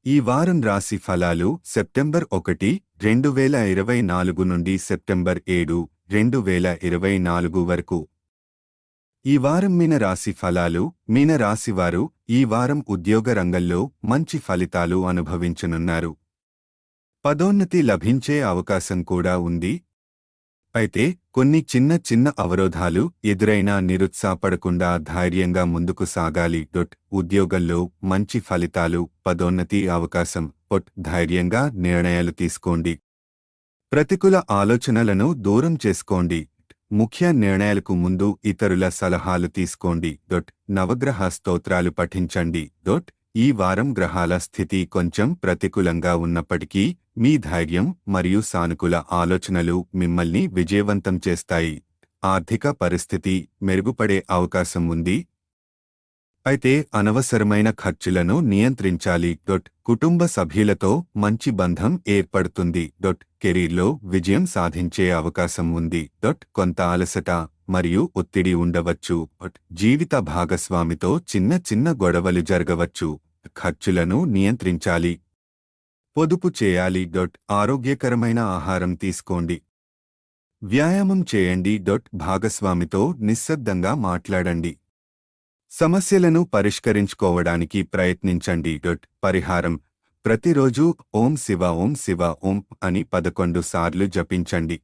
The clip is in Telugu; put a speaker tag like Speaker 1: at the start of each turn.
Speaker 1: ఈ వారం రాశి ఫలాలు సెప్టెంబర్ 1, 2024 నుండి సెప్టెంబర్ 7, 2024 వరకు. ఈ వారం మీన రాశి ఫలాలు. మీన రాశివారు ఈ వారం ఉద్యోగ రంగంలో మంచి ఫలితాలు అనుభవించనున్నారు. పదోన్నతి లభించే అవకాశం కూడా ఉంది. అయితే కొన్ని చిన్న అవరోధాలు ఎదురైనా నిరుత్సాహపడకుండా ధైర్యంగా ముందుకు సాగాలి. ఉద్యోగంలో మంచి ఫలితాలు, పదోన్నతి అవకాశం. ధైర్యంగా నిర్ణయాలు తీసుకోండి. ప్రతికూల ఆలోచనలను దూరం చేసుకోండి. ముఖ్య నిర్ణయాలకు ముందు ఇతరుల సలహాలు తీసుకోండి. నవగ్రహ స్తోత్రాలు పఠించండి. ఈ వారం గ్రహాల స్థితి కొంచెం ప్రతికూలంగా ఉన్నప్పటికీ మీ ధైర్యం మరియు సానుకూల ఆలోచనలు మిమ్మల్ని విజయవంతం చేస్తాయి. ఆర్థిక పరిస్థితి మెరుగుపడే అవకాశం ఉంది. అయితే అనవసరమైన ఖర్చులను నియంత్రించాలి. కుటుంబ సభ్యులతో మంచి బంధం ఏర్పడుతుంది. కెరీర్లో విజయం సాధించే అవకాశం ఉంది. కొంత అలసట మరియు ఒత్తిడి ఉండవచ్చు. జీవిత భాగస్వామితో చిన్న గొడవలు జరగవచ్చు. ఖర్చులను నియంత్రించాలి. పొదుపు చేయాలి. ఆరోగ్యకరమైన ఆహారం తీసుకోండి. వ్యాయామం చేయండి. భాగస్వామితో నిశ్శబ్దంగా మాట్లాడండి. సమస్యలను పరిష్కరించుకోవడానికి ప్రయత్నించండి. పరిహారం: ప్రతిరోజు ఓం శివ ఓం శివ ఓం అని 11 సార్లు జపించండి.